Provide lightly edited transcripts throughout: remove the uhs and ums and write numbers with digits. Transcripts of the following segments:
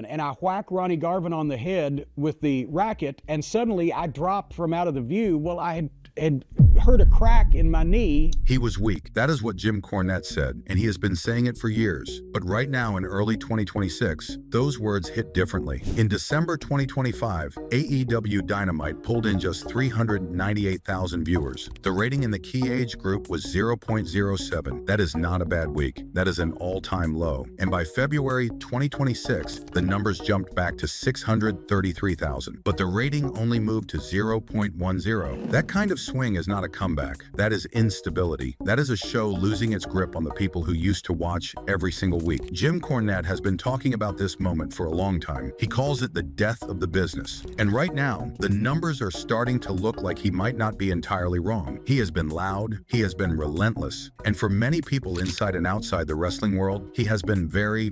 and I whack Ronnie Garvin on the head with the racket, and suddenly I dropped from out of the view. Well, I had heard a crack in my knee. He was weak. That is what Jim Cornette said, and he has been saying it for years. But right now in early 2026, those words hit differently. In December 2025, AEW Dynamite pulled in just 398,000 viewers. The rating in the key age group was 0.07. That is not a bad week. That is an all-time low. And by February 2026, the numbers jumped back to 633,000. But the rating only moved to 0.10. That kind of swing is not a comeback. That is instability. That is a show losing its grip on the people who used to watch every single week. Jim Cornette has been talking about this moment for a long time. He calls it the death of the business. And right now, the numbers are starting to look like he might not be entirely wrong. He has been loud, he has been relentless, and for many people inside and outside the wrestling world, he has been very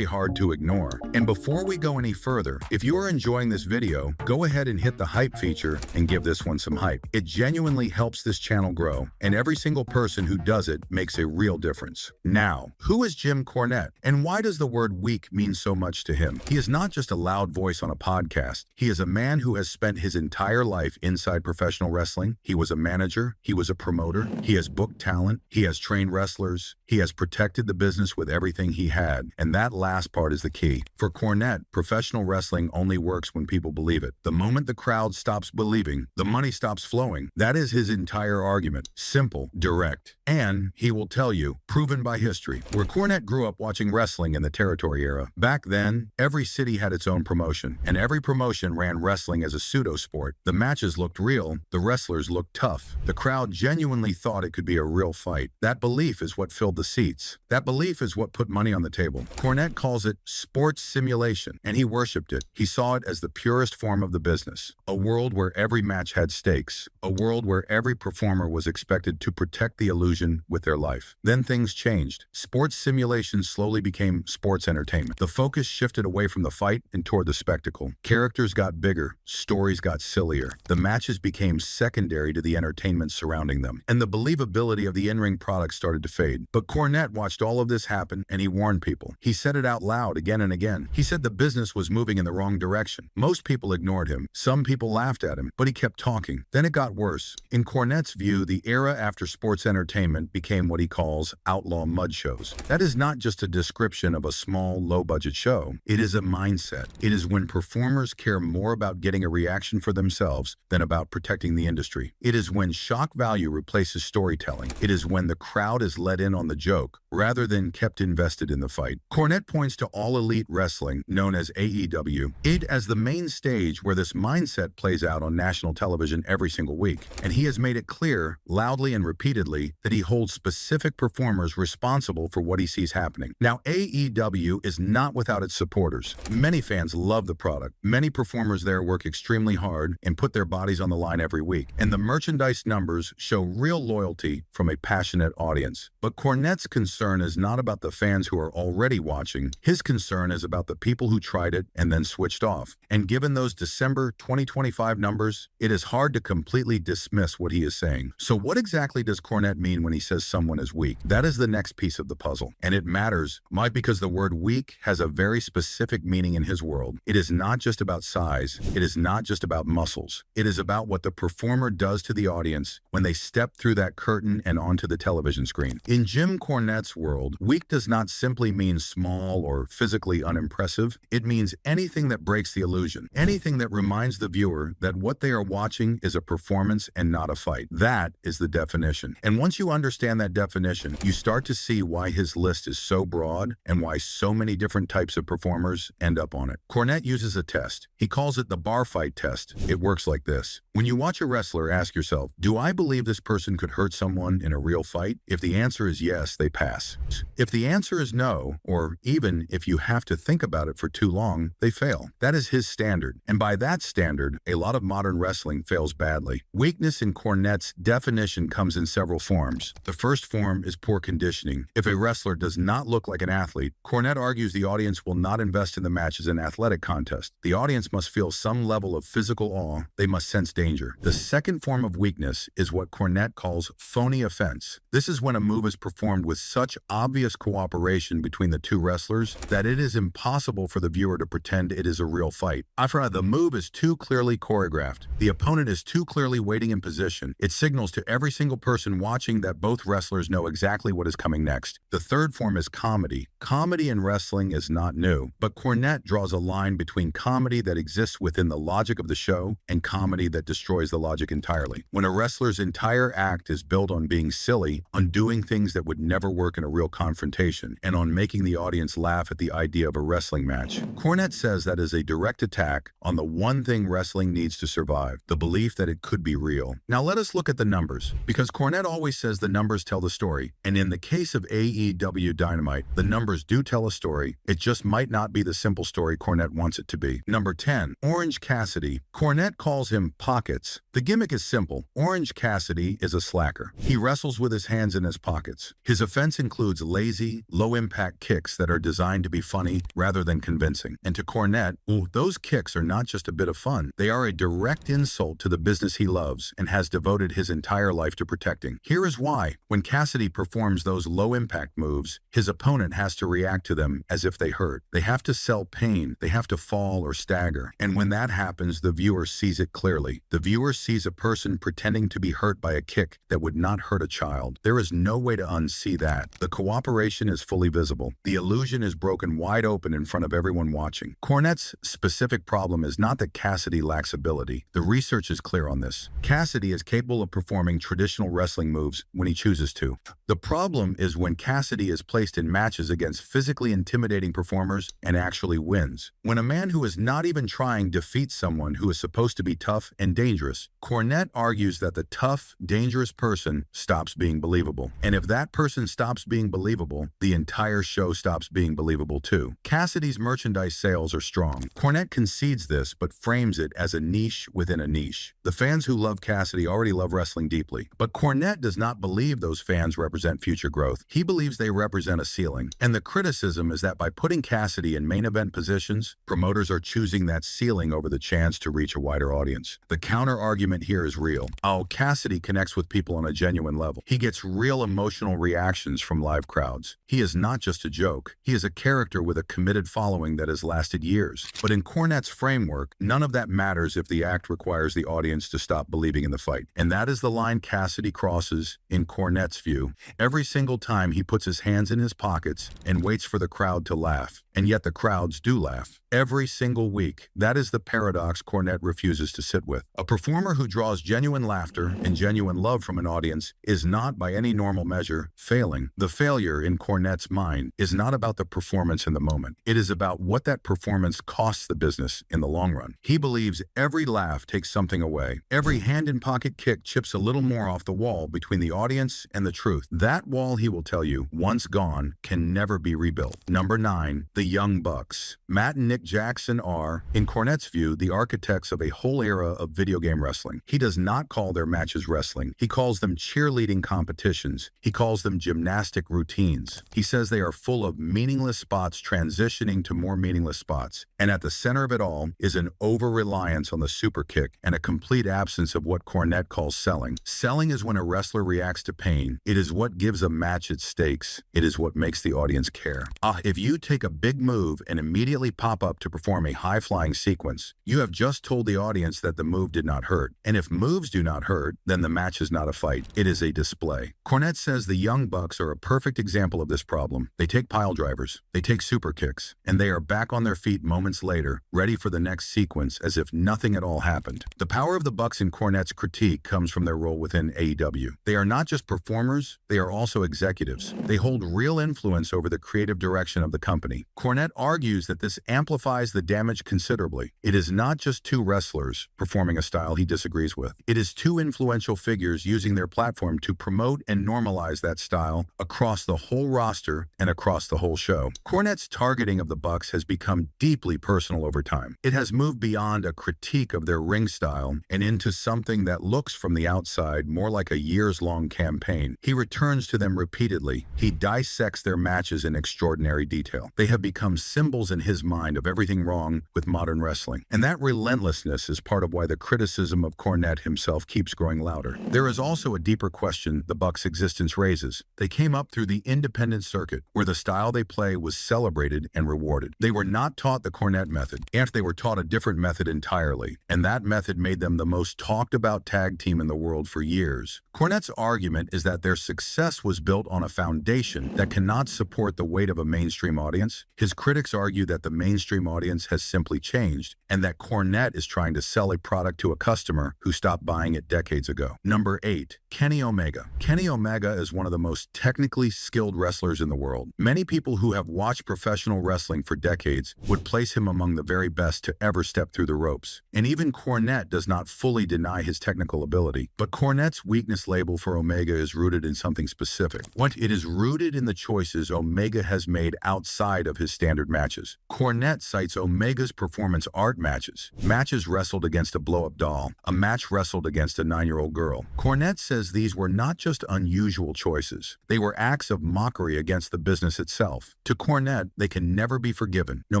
hard to ignore. And before we go any further, if you are enjoying this video, go ahead and hit the hype feature and give this one some hype. It genuinely helps this channel grow, and every single person who does it makes a real difference. Now, who is Jim Cornette, and why does the word weak mean so much to him? He is not just a loud voice on a podcast. He is a man who has spent his entire life inside professional wrestling. He was a manager, he was a promoter, he has booked talent, he has trained wrestlers, he has protected the business with everything he had, and that last part is the key. For Cornette, professional wrestling only works when people believe it. The moment the crowd stops believing, the money stops flowing. That is his entire argument. Simple, direct, and he will tell you, proven by history. Where Cornette grew up watching wrestling in the territory era, back then, every city had its own promotion, and every promotion ran wrestling as a pseudo sport. The matches looked real, the wrestlers looked tough. The crowd genuinely thought it could be a real fight. That belief is what filled the seats. That belief is what put money on the table. Cornette calls it sports simulation, and he worshipped it. He saw it as the purest form of the business. A world where every match had stakes. A world where every performer was expected to protect the illusion with their life. Then things changed. Sports simulation slowly became sports entertainment. The focus shifted away from the fight and toward the spectacle. Characters got bigger. Stories got sillier. The matches became secondary to the entertainment surrounding them. And the believability of the in-ring product started to fade. But Cornette watched all of this happen, and he warned people. He said it out loud again and again. He said the business was moving in the wrong direction. Most people ignored him. Some people laughed at him, but he kept talking. Then it got worse. In Cornette's view, the era after sports entertainment became what he calls outlaw mud shows. That is not just a description of a small, low-budget show. It is a mindset. It is when performers care more about getting a reaction for themselves than about protecting the industry. It is when shock value replaces storytelling. It is when the crowd is let in on the joke rather than kept invested in the fight. Cornette points to All Elite Wrestling, known as AEW, it as the main stage where this mindset plays out on national television every single week. And he has made it clear, loudly and repeatedly, that he holds specific performers responsible for what he sees happening. Now, AEW is not without its supporters. Many fans love the product. Many performers there work extremely hard and put their bodies on the line every week. And the merchandise numbers show real loyalty from a passionate audience. But Cornette's concern is not about the fans who are already watching. His concern is about the people who tried it and then switched off. And given those December 2025 numbers, it is hard to completely dismiss what he is saying. So what exactly does Cornette mean when he says someone is weak? That is the next piece of the puzzle. And it matters, because the word weak has a very specific meaning in his world. It is not just about size. It is not just about muscles. It is about what the performer does to the audience when they step through that curtain and onto the television screen. In Jim Cornette's world, weak does not simply mean small or physically unimpressive. It means anything that breaks the illusion. Anything that reminds the viewer that what they are watching is a performance and not a fight. That is the definition. And once you understand that definition, you start to see why his list is so broad and why so many different types of performers end up on it. Cornette uses a test. He calls it the bar fight test. It works like this. When you watch a wrestler, ask yourself, do I believe this person could hurt someone in a real fight? If the answer is yes, they pass. If the answer is no, or even if you have to think about it for too long, they fail. That is his standard. And by that standard, a lot of modern wrestling fails badly. Weakness in Cornette's definition comes in several forms. The first form is poor conditioning. If a wrestler does not look like an athlete, Cornette argues the audience will not invest in the match as an athletic contest. The audience must feel some level of physical awe. They must sense danger. The second form of weakness is what Cornette calls phony offense. This is when a move is performed with such obvious cooperation between the two wrestlers that it is impossible for the viewer to pretend it is a real fight. The move is too clearly choreographed. The opponent is too clearly waiting in position. It signals to every single person watching that both wrestlers know exactly what is coming next. The third form is comedy. Comedy in wrestling is not new, but Cornette draws a line between comedy that exists within the logic of the show and comedy that destroys the logic entirely. When a wrestler's entire act is built on being silly, on doing things that would never work in a real confrontation, and on making the audience laugh at the idea of a wrestling match, Cornette says that is a direct attack on the one thing wrestling needs to survive, the belief that it could be real. Now let us look at the numbers, because Cornette always says the numbers tell the story, and in the case of AEW Dynamite, the numbers do tell a story. It just might not be the simple story Cornette wants it to be. Number 10, Orange Cassidy. Cornette calls him Pockets. The gimmick is simple. Orange Cassidy is a slacker. He wrestles with his hands in his pockets. His offense includes lazy, low-impact kicks that are designed to be funny rather than convincing. And to Cornette, those kicks are not just a bit of fun. They are a direct insult to the business he loves and has devoted his entire life to protecting. Here is why. When Cassidy performs those low-impact moves, his opponent has to react to them as if they hurt. They have to sell pain. They have to fall or stagger. And when that happens, the viewer sees it clearly. The viewer sees a person pretending to be hurt by a kick that would not hurt a child. There is no way to unsee that. The cooperation is fully visible. The illusion is broken wide open in front of everyone watching. Cornette's specific problem is not that Cassidy lacks ability. The research is clear on this. Cassidy is capable of performing traditional wrestling moves when he chooses to. The problem is when Cassidy is placed in matches against physically intimidating performers and actually wins. When a man who is not even trying defeats someone who is supposed to be tough and dangerous, Cornette argues that the tough, dangerous person stops being believable. And if that person stops being believable, the entire show stops being believable too. Cassidy's merchandise sales are strong. Cornette concedes this, but frames it as a niche within a niche. The fans who love Cassidy already love wrestling deeply. But Cornette does not believe those fans represent future growth. He believes they represent a ceiling. And the criticism is that by putting Cassidy in main event positions, promoters are choosing that ceiling over the chance to reach a wider audience. The counter argument here is real. Cassidy connects with people on a genuine level. He gets real emotional reactions from live crowds. He is not just a joke. He is a character with a committed following that has lasted years. But in Cornette's framework, none of that matters if the act requires the audience to stop believing in the fight. And that is the line Cassidy crosses, in Cornette's view, every single time he puts his hands in his pockets and waits for the crowd to laugh. And yet the crowds do laugh. Every single week. That is the paradox Cornette refuses to sit with. A performer who draws genuine laughter and genuine love from an audience is not, by any normal measure, failing. The failure, in Cornette's mind, is not about the performance in the moment. It is about what that performance costs the business in the long run. He believes every laugh takes something away. Every hand-in-pocket kick chips a little more off the wall between the audience and the truth. That wall, he will tell you, once gone, can never be rebuilt. Number 9, the Young Bucks. Matt and Nick Jackson are, in Cornette's view, the architects of a whole era of video game wrestling. He does not call their matches wrestling. He calls them cheerleading competitions. He calls them gymnastic routines. He says they are full of meaningless spots transitioning to more meaningless spots. And at the center of it all is an over-reliance on the super kick and a complete absence of what Cornette calls selling. Selling is when a wrestler reacts to pain. It is what gives a match its stakes. It is what makes the audience care. If you take a big move and immediately pop up to perform a high-flying sequence, you have just told the audience that the move did not hurt. And if moves do not hurt, then the match is not a fight. It is a display. Cornette says the Young Bucks are a perfect example of this problem. They take pile drivers, they take super kicks, and they are back on their feet moments later, ready for the next sequence as if nothing at all happened. The power of the Bucks in Cornette's critique comes from their role within AEW. They are not just performers, they are also executives. They hold real influence over the creative direction of the company. Cornette argues that this amplifies the damage considerably. It is not just two wrestlers performing a style he disagrees with. It is two influential figures using their platform to promote and normalize that style across the whole roster and across the whole show. Cornette's targeting of the Bucks has become deeply personal over time. It has moved beyond a critique of their ring style and into something that looks from the outside more like a years-long campaign. He returns to them repeatedly. He dissects their matches in extraordinary detail. They have become symbols in his mind of everything wrong with modern wrestling. And that relentlessness is part of why the criticism of Cornette himself keeps growing louder. There is also a deeper question the Bucks' existence raises. They came up through the independent circuit, where the style they play was celebrated and rewarded. They were not taught the Cornette method, and they were taught a different method entirely, and that method made them the most talked about tag team in the world for years. Cornette's argument is that their success was built on a foundation that cannot support the weight of a mainstream audience. His critics argue that the mainstream audience has simply changed, and that Cornette is trying to sell a product to a customer who stopped buying it decades ago. Number 8. Kenny Omega. Kenny Omega is one of the most technically skilled wrestlers in the world. Many people who have watched professional wrestling for decades would place him among the very best to ever step through the ropes. And even Cornette does not fully deny his technical ability. But Cornette's weakness label for Omega is rooted in something specific. It is rooted in the choices Omega has made outside of his standard matches. Cornette cites Omega's performance art matches. Matches wrestled against a blow-up doll. A match wrestled against a 9-year-old girl. Cornette says these were not just unusual choices. They were acts of mockery against the business itself. To Cornette, they can never be forgiven, no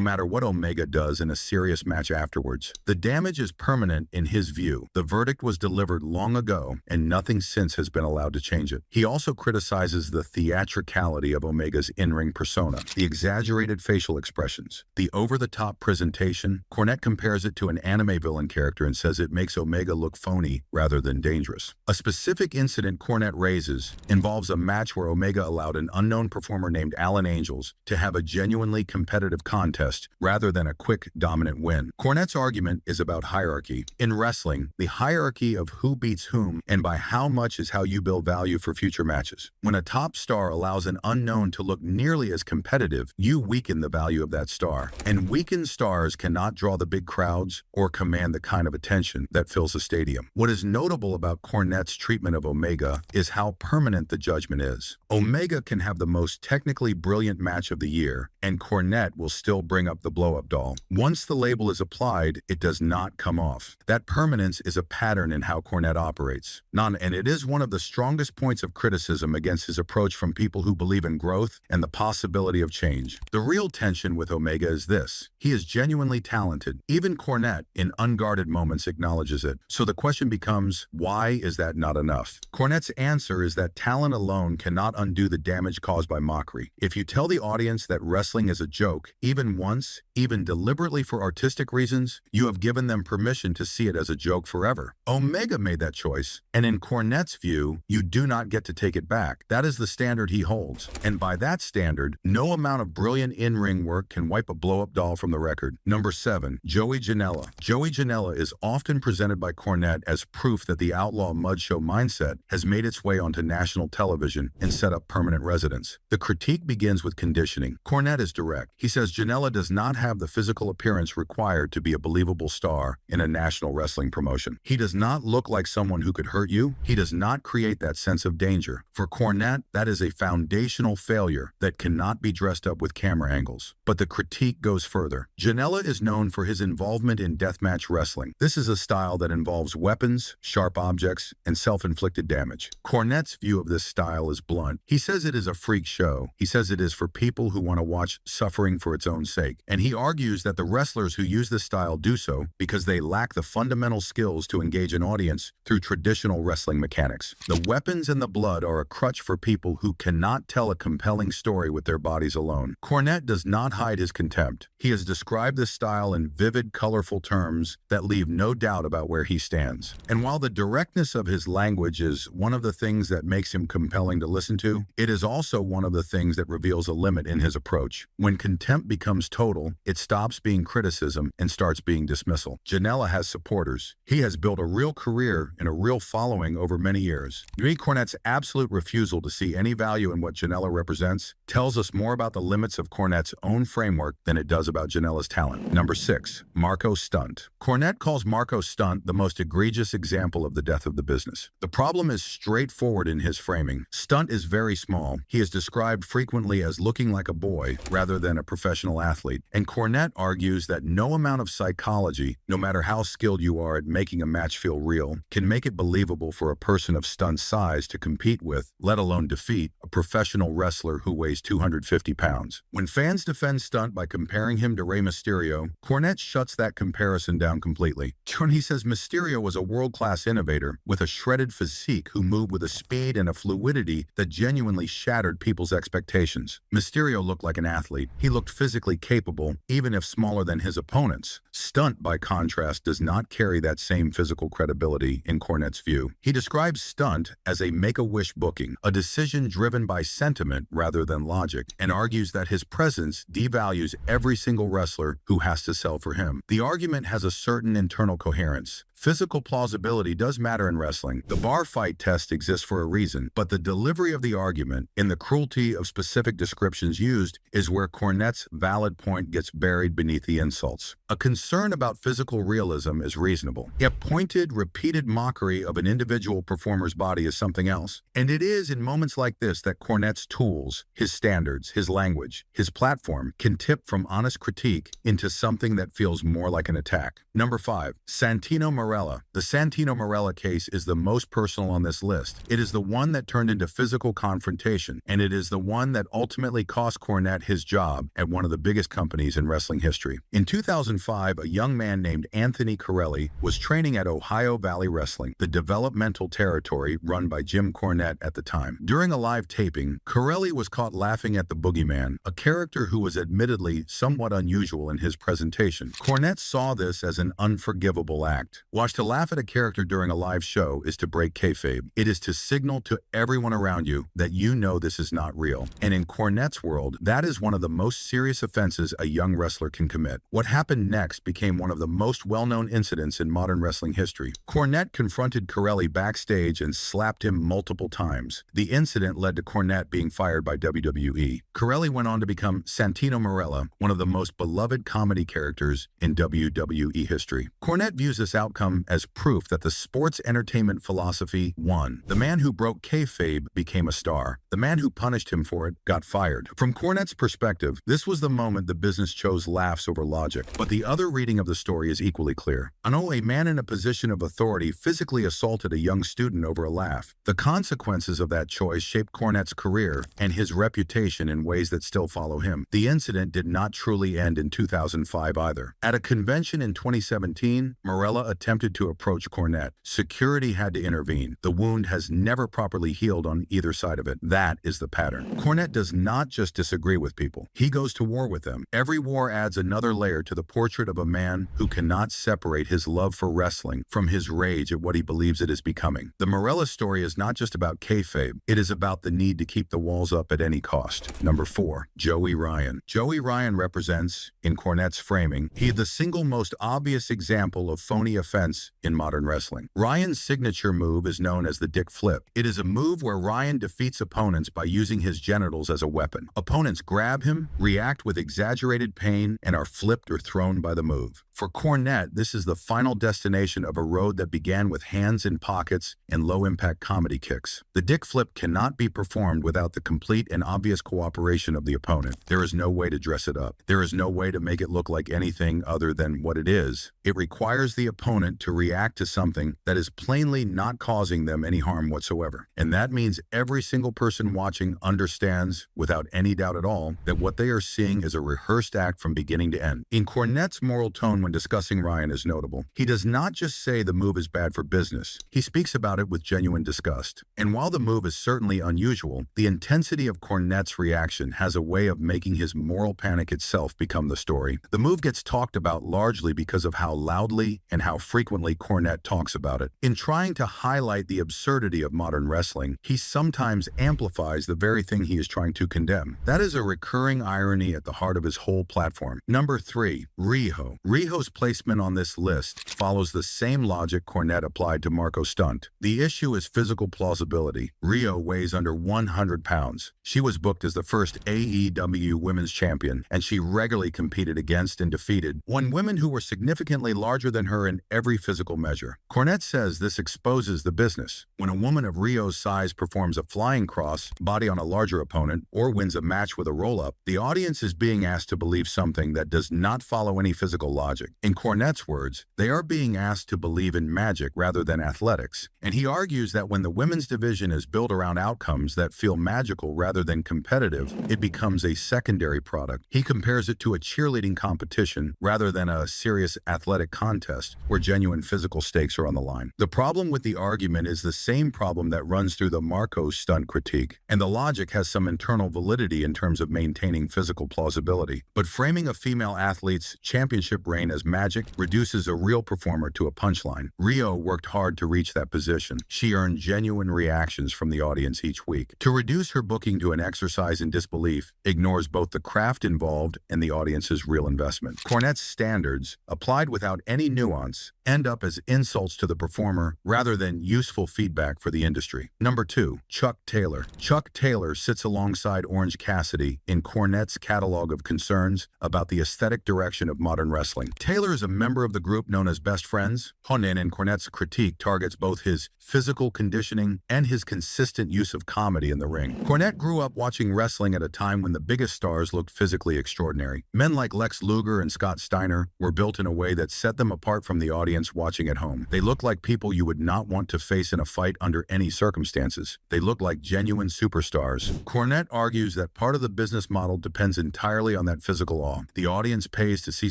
matter what Omega does in a serious match afterwards. The damage is permanent in his view. The verdict was delivered long ago, and nothing since has been allowed to change it. He also criticizes the theatricality of Omega's in-ring persona, the exaggerated facial expressions, the over-the-top presentation. Cornette compares it to an anime villain character and says it makes Omega look phony rather than dangerous. A specific incident Cornette raises involves a match where Omega allowed an unknown performer named Alan Angels to have a genuinely competitive contest rather than a quick, dominant win. Cornette's argument is about hierarchy. In wrestling, the hierarchy of who beats whom and by how much is how you build value for future matches. When a top star allows an unknown to look nearly as competitive, you weaken the value of that star. And weakened stars cannot draw the big crowds or command the kind of attention that fills a stadium. What is notable about Cornette's treatment of Omega is how permanent the judgment is. Omega can have the most technically brilliant match of the year, and Cornette will still bring up the blow-up doll. Once the label is applied, it does not come off. That permanence is a pattern in how Cornette operates. And it is one of the strongest points of criticism against his approach from people who believe in growth and the possibility of change. The real tension with Omega is this: he is genuinely talented. Even Cornette, in unguarded moments, acknowledges it. So the question becomes, why is that not enough? Cornette's answer is that talent alone cannot undo the damage caused by mockery. If you tell the audience that wrestling is a joke, even once, even deliberately for artistic reasons, you have given them permission to see it as a joke forever. Omega made that choice, and in Cornette's view, you do not get to take it back. That is the standard he holds. And by that standard, no amount of brilliant in-ring work can wipe a blow-up doll from the record. Number 7. Joey Janella. Joey Janella is often presented by Cornette as proof that the outlaw mud show mindset has made its way onto national television and set up permanent residence. The critique begins with conditioning. Cornette is direct. He says Janella does not have the physical appearance required to be a believable star in a national wrestling promotion. He does not look like someone who could hurt you. He does not create that sense of danger. For Cornette, that is a foundational failure that cannot be dressed up with camera angles. But the critique goes further. Janella is known for his involvement in deathmatch wrestling. This is a style that involves weapons, sharp objects, and self-inflicted damage. Cornette's view of this style is blunt. He says it is a freak show. He says it is for people who want to watch suffering for its own sake. And he argues that the wrestlers who use this style do so because they lack the fundamental skills to engage an audience through traditional wrestling mechanics. The weapons and the blood are a crutch for people who cannot tell a compelling story with their bodies alone. Cornette does not hide his contempt. He has described this style in vivid, colorful terms that leave no doubt about where he stands. And while the directness of his language is one of the things that makes him compelling to listen to, it is also one of the things that reveals a limit in his approach. When contempt becomes total, it stops being criticism and starts being dismissal. Janella has supporters. He has built a real career and a real following over many years. Jim Cornette's absolute refusal to see any value in what Janella represents tells us more about the limits of Cornette's Cornette's own framework than it does about Janella's talent. Number 6. Marco Stunt. Cornette calls Marco Stunt the most egregious example of the death of the business. The problem is straightforward in his framing. Stunt is very small. He is described frequently as looking like a boy rather than a professional athlete. And Cornette argues that no amount of psychology, no matter how skilled you are at making a match feel real, can make it believable for a person of Stunt's size to compete with, let alone defeat, a professional wrestler who weighs 250 pounds. When fans defend Stunt by comparing him to Rey Mysterio, Cornette shuts that comparison down completely. He says Mysterio was a world-class innovator with a shredded physique who moved with a speed and a fluidity that genuinely shattered people's expectations. Mysterio looked like an athlete. He looked physically capable, even if smaller than his opponents. Stunt, by contrast, does not carry that same physical credibility in Cornette's view. He describes Stunt as a make-a-wish booking, a decision driven by sentiment rather than logic, and argues that his presence devalues every single wrestler who has to sell for him. The argument has a certain internal coherence. Physical plausibility does matter in wrestling. The bar fight test exists for a reason, but the delivery of the argument, in the cruelty of specific descriptions used, is where Cornette's valid point gets buried beneath the insults. A concern about physical realism is reasonable, yet pointed, repeated mockery of an individual performer's body is something else. And it is in moments like this that Cornette's tools, his standards, his language, his platform, can tip from honest critique into something that feels more like an attack. Number 5. Santino Marella. The Santino Marella case is the most personal on this list. It is the one that turned into physical confrontation, and it is the one that ultimately cost Cornette his job at one of the biggest companies in wrestling history. In 2005, a young man named Anthony Corelli was training at Ohio Valley Wrestling, the developmental territory run by Jim Cornette at the time. During a live taping, Corelli was caught laughing at the Boogeyman, a character who was admittedly somewhat unusual in his presentation. Cornette saw this as an unforgivable act. To laugh at a character during a live show is to break kayfabe. It is to signal to everyone around you that you know this is not real. And in Cornette's world, that is one of the most serious offenses a young wrestler can commit. What happened next became one of the most well-known incidents in modern wrestling history. Cornette confronted Corelli backstage and slapped him multiple times. The incident led to Cornette being fired by WWE. Corelli went on to become Santino Marella, one of the most beloved comedy characters in WWE history. Cornette views this outcome as proof that the sports entertainment philosophy won. The man who broke kayfabe became a star. The man who punished him for it got fired. From Cornette's perspective, this was the moment the business chose laughs over logic. But the other reading of the story is equally clear. A man in a position of authority physically assaulted a young student over a laugh. The consequences of that choice shaped Cornette's career and his reputation in ways that still follow him. The incident did not truly end in 2005 either. At a convention in 2017, Marella attempted to approach Cornette. Security had to intervene. The wound has never properly healed on either side of it. That is the pattern. Cornette does not just disagree with people. He goes to war with them. Every war adds another layer to the portrait of a man who cannot separate his love for wrestling from his rage at what he believes it is becoming. The Marella story is not just about kayfabe. It is about the need to keep the walls up at any cost. Number 4. Joey Ryan. Joey Ryan represents, in Cornette's framing, the single most obvious example of phony offense in modern wrestling. Ryan's signature move is known as the Dick Flip. It is a move where Ryan defeats opponents by using his genitals as a weapon. Opponents grab him, react with exaggerated pain, and are flipped or thrown by the move. For Cornette, this is the final destination of a road that began with hands in pockets and low-impact comedy kicks. The Dick Flip cannot be performed without the complete and obvious cooperation of the opponent. There is no way to dress it up. There is no way to make it look like anything other than what it is. It requires the opponent to react to something that is plainly not causing them any harm whatsoever. And that means every single person watching understands, without any doubt at all, that what they are seeing is a rehearsed act from beginning to end. In Cornette's moral tone when discussing Ryan is notable. He does not just say the move is bad for business. He speaks about it with genuine disgust. And while the move is certainly unusual, the intensity of Cornette's reaction has a way of making his moral panic itself become the story. The move gets talked about largely because of how loudly and how frequently frequently Cornette talks about it. In trying to highlight the absurdity of modern wrestling, he sometimes amplifies the very thing he is trying to condemn. That is a recurring irony at the heart of his whole platform. Number 3. Riho. Riho's placement on this list follows the same logic Cornette applied to Marco Stunt. The issue is physical plausibility. Riho weighs under 100 pounds. She was booked as the first AEW Women's Champion, and she regularly competed against and defeated women who were significantly larger than her in every physical measure. Cornette says this exposes the business. When a woman of Riho's size performs a flying cross body on a larger opponent or wins a match with a roll-up, the audience is being asked to believe something that does not follow any physical logic. In Cornette's words, they are being asked to believe in magic rather than athletics, and he argues that when the women's division is built around outcomes that feel magical rather than competitive, it becomes a secondary product. He compares it to a cheerleading competition rather than a serious athletic contest where genuine physical stakes are on the line. The problem with the argument is the same problem that runs through the Marco Stunt critique, and the logic has some internal validity in terms of maintaining physical plausibility. But framing a female athlete's championship reign as magic reduces a real performer to a punchline. Riho worked hard to reach that position. She earned genuine reactions from the audience each week. To reduce her booking to an exercise in disbelief ignores both the craft involved and the audience's real investment. Cornette's standards, applied without any nuance, end up as insults to the performer rather than useful feedback for the industry. Number 2. Chuck Taylor. Chuck Taylor sits alongside Orange Cassidy in Cornette's catalog of concerns about the aesthetic direction of modern wrestling. Taylor is a member of the group known as Best Friends. Honin and Cornette's critique targets both his physical conditioning and his consistent use of comedy in the ring. Cornette grew up watching wrestling at a time when the biggest stars looked physically extraordinary. Men like Lex Luger and Scott Steiner were built in a way that set them apart from the audience watching at home. They looked like people you would not want to face in a fight under any circumstances. They looked like genuine superstars. Cornette argues that part of the business model depends entirely on that physical awe. The audience pays to see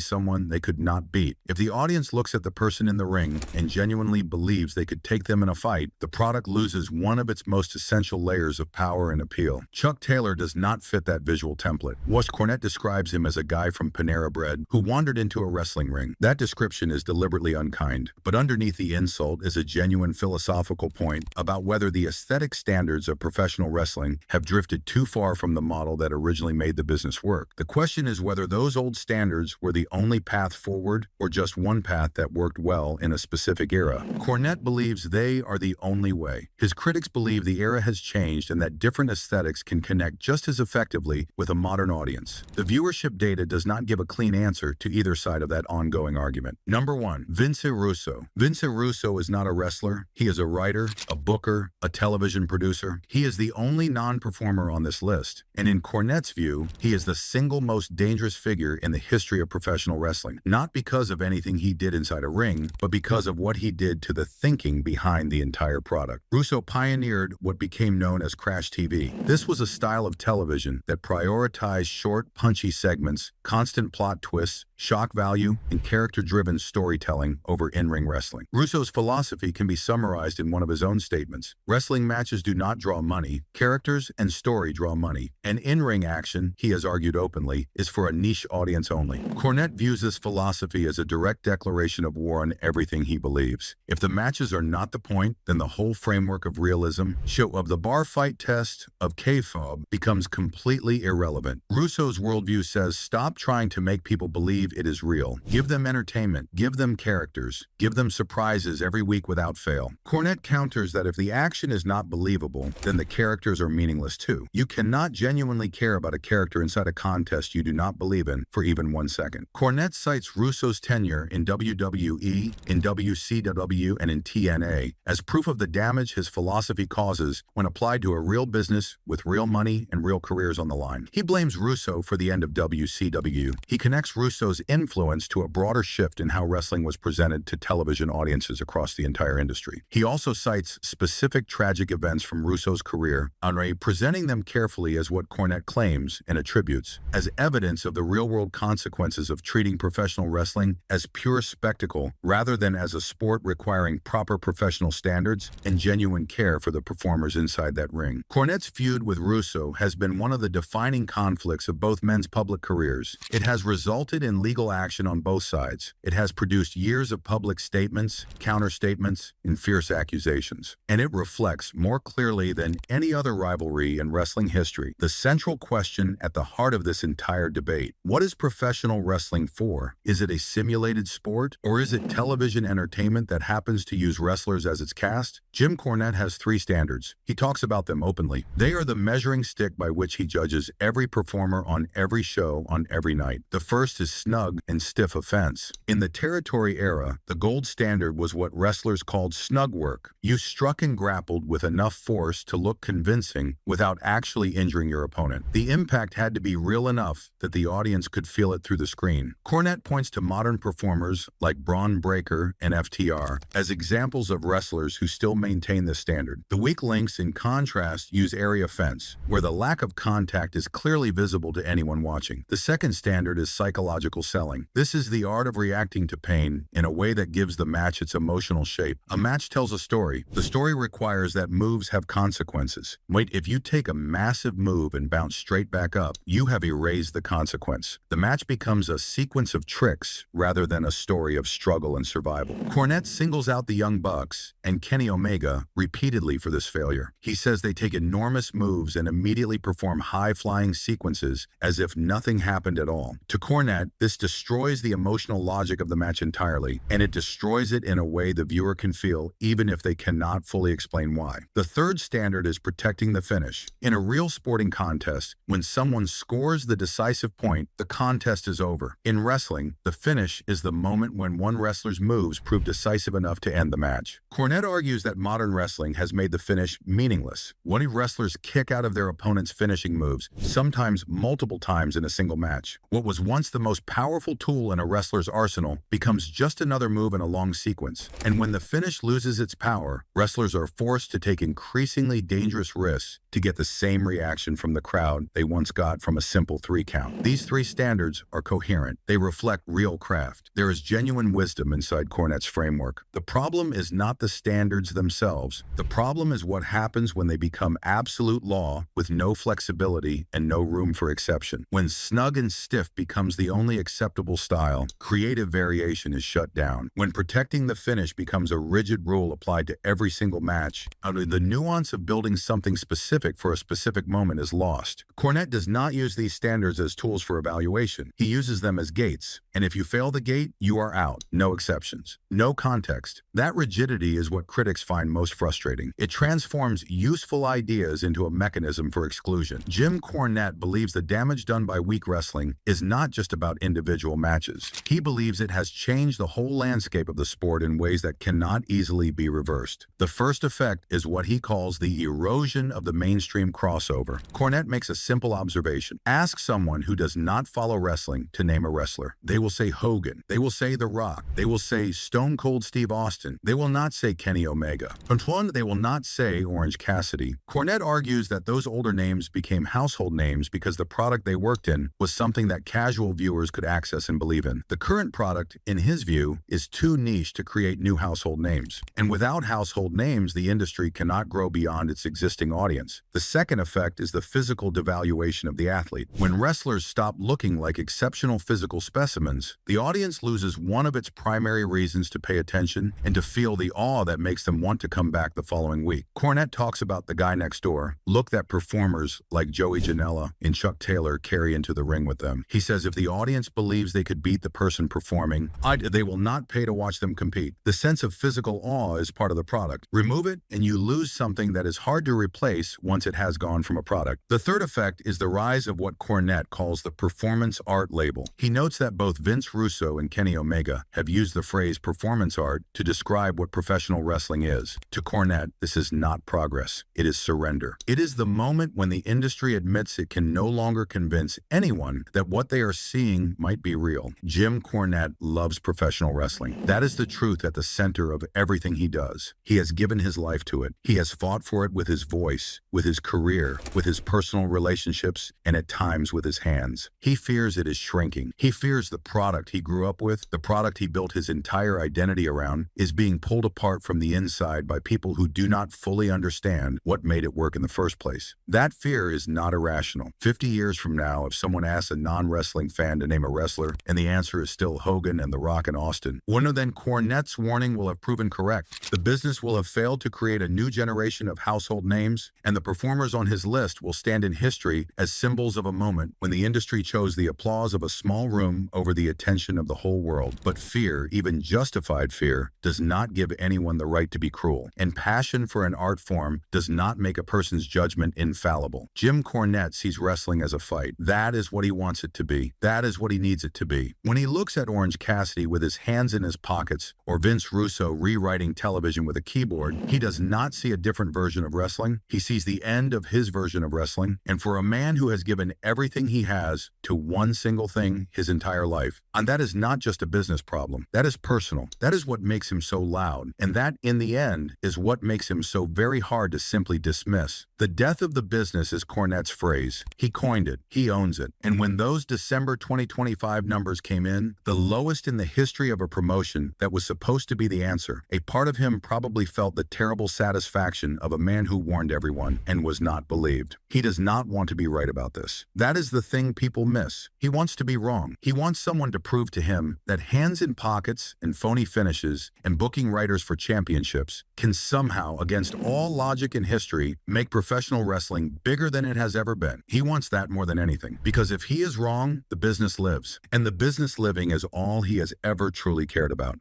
someone they could not beat. If the audience looks at the person in the ring and genuinely believes they could take them in a fight, the product loses one of its most essential layers of power and appeal. Chuck Taylor does not fit that visual template. Cornette describes him as a guy from Panera Bread who wandered into a wrestling ring. That description is deliberately unkind, but underneath the insult is a genuine philosophical point about whether the aesthetic standards of professional wrestling have drifted too far from the model that originally made the business work. The question is whether those old standards were the only path forward or just one path that worked well in a specific era. Cornette believes they are the only way. His critics believe the era has changed and that different aesthetics can connect just as effectively with a modern audience. The viewership data does not give a clean answer to either side of that ongoing argument. Number 1. Vince Russo. Vince Russo is not a wrestler. He is a writer, a booker, a television producer. He is the only non-performer on this list, and in Cornette's view, he is the single most dangerous figure in the history of professional wrestling, not because of anything he did inside a ring, but because of what he did to the thinking behind the entire product. Russo pioneered what became known as Crash TV. This was a style of television that prioritized short, punchy segments, constant plot twists, shock value, and character-driven storytelling over in-ring wrestling. Russo's philosophy can be summarized in one of his own statements. Wrestling matches do not draw money. Characters and story draw money. And in-ring action, he has argued openly, is for a niche audience only. Cornette views this philosophy as a direct declaration of war on everything he believes. If the matches are not the point, then the whole framework of realism, of the bar fight test, of kayfabe, becomes completely irrelevant. Russo's worldview says stop trying to make people believe it is real. Give them entertainment, give them characters, give them surprises every week without fail. Cornette counters that if the action is not believable, then the characters are meaningless too. You cannot genuinely care about a character inside a contest you do not believe in for even 1 second. Cornette cites Russo's tenure in WWE, in WCW, and in TNA as proof of the damage his philosophy causes when applied to a real business with real money and real careers on the line. He blames Russo for the end of WCW. He connects Russo's influence to a broader shift in how wrestling was presented to television audiences across the entire industry. He also cites specific tragic events from Russo's career, presenting them carefully as what Cornette claims and attributes as evidence of the real-world consequences of treating professional wrestling as pure spectacle rather than as a sport requiring proper professional standards and genuine care for the performers inside that ring. Cornette's feud with Russo has been one of the defining conflicts of both men's public careers. It has resulted in legal action on both sides. It has produced years of public statements, counter-statements, and fierce accusations. And it reflects, more clearly than any other rivalry in wrestling history, the central question at the heart of this entire debate. What is professional wrestling for? Is it a simulated sport? Or is it television entertainment that happens to use wrestlers as its cast? Jim Cornette has three standards. He talks about them openly. They are the measuring stick by which he judges every performer on every show on every night. The first is snug and stiff offense. In the territory era, the gold standard was what wrestlers called snug work. You struck and grappled with enough force to look convincing without actually injuring your opponent. The impact had to be real enough that the audience could feel it through the screen. Cornette points to modern performers like Braun Breaker and FTR as examples of wrestlers who still maintain this standard. The weak links, in contrast, use area fence, where the lack of contact is clearly visible to anyone watching. The second standard is psychological selling. This is the art of reacting to pain in a way that gives the match its emotional shape. A match tells a story. The story requires that moves have consequences. Wait, if you take a massive move and bounce straight back up, you have erased the consequence. The match becomes a sequence of tricks rather than a story of struggle and survival. Cornette singles out the Young Bucks and Kenny Omega repeatedly for this failure. He says they take enormous moves and immediately perform high-flying sequences as if nothing happened at all. To Cornette, this destroys the emotional logic of the match entirely, and it destroys it in a way the viewer can feel even if they cannot fully explain why. The third standard is protecting the finish. In a real sporting contest, when someone scores the decisive point, the contest is over. In wrestling, the finish is the moment when one wrestler's moves prove decisive enough to end the match. Cornette argues that modern wrestling has made the finish meaningless. When wrestlers kick out of their opponent's finishing moves, sometimes multiple times in a single match. What was once the most powerful tool in a wrestler's arsenal becomes just another move in a long sequence. And when the finish loses its power, wrestlers are forced to take increasingly dangerous risks to get the same reaction from the crowd they once got from a simple 3 count. These three standards are coherent. They reflect real craft. There is genuine wisdom inside Cornette's framework. The problem is not the standards themselves. The problem is what happens when they become absolute law with no flexibility and no room for exception. When snug and stiff becomes the only acceptable style, creative variation is shut down. When protecting the finish becomes a rigid rule applied to every single match, the nuance of building something specific for a specific moment is lost. Cornette does not use these standards as tools for evaluation. He uses them as gates. And if you fail the gate, you are out. No exceptions. No context. That rigidity is what critics find most frustrating. It transforms useful ideas into a mechanism for exclusion. Jim Cornette believes the damage done by weak wrestling is not just about individual matches. He believes it has changed the whole landscape of the sport in ways that cannot easily be reversed. The first effect is what he calls the erosion of the mainstream crossover. Cornette makes a simple observation. Ask someone who does not follow wrestling to name a wrestler. They will say Hogan. They will say The Rock. They will say Stone Cold Steve Austin. They will not say Kenny Omega. They will not say Orange Cassidy. Cornette argues that those older names became household names because the product they worked in was something that casual viewers could access and believe in. The current product, in his view, is too niche to create new household names. And without household names, the industry cannot grow beyond its existing audience. The second effect is the physical devaluation of the athlete. When wrestlers stop looking like exceptional physical specimens, the audience loses one of its primary reasons to pay attention and to feel the awe that makes them want to come back the following week. Cornette talks about the guy next door, look that performers like Joey Janella and Chuck Taylor carry into the ring with them. He says if the audience believes they could beat the person performing, they will not pay to watch them compete. The sense of physical awe is part of the product. Remove it and you lose something that is hard to replace once it has gone from a product. The third effect is the rise of what Cornette calls the performance art label. He notes that both Vince Russo and Kenny Omega have used the phrase performance art to describe what professional wrestling is. To Cornette, this is not progress. It is surrender. It is the moment when the industry admits it can no longer convince anyone that what they are seeing might be real. Jim Cornette loves professional wrestling. That is the truth at the center of everything he does. He has given his life to it. He has fought for it with his voice, with his career, with his personal relationships, and at times with his hands. He fears it is shrinking. He fears the product he grew up with, the product he built his entire identity around, is being pulled apart from the inside by people who do not fully understand what made it work in the first place. That fear is not irrational. 50 years from now, if someone asks a non-wrestling fan to name a wrestler? And the answer is still Hogan and The Rock and Austin. Wonder then Cornette's warning will have proven correct. The business will have failed to create a new generation of household names, and the performers on his list will stand in history as symbols of a moment when the industry chose the applause of a small room over the attention of the whole world. But fear, even justified fear, does not give anyone the right to be cruel, and passion for an art form does not make a person's judgment infallible. Jim Cornette sees wrestling as a fight. That is what he wants it to be. That is what he needs it to be. When he looks at Orange Cassidy with his hands in his pockets, or Vince Russo rewriting television with a keyboard, he does not see a different version of wrestling. He sees the end of his version of wrestling. And for a man who has given everything he has to one single thing his entire life, and that is not just a business problem. That is personal. That is what makes him so loud. And that, in the end, is what makes him so very hard to simply dismiss. The death of the business is Cornette's phrase. He coined it. He owns it. And when those December 2025 numbers came in, the lowest in the history of a promotion that was supposed to be the answer, a part of him probably felt the terrible satisfaction of a man who warned everyone and was not believed. He does not want to be right about this. That is the thing people miss. He wants to be wrong. He wants someone to prove to him that hands in pockets and phony finishes and booking writers for championships can somehow, against all logic and history, make professional wrestling bigger than it has ever been. He wants that more than anything, because if he is wrong, the business lives, and the business living is all he has ever truly cared about.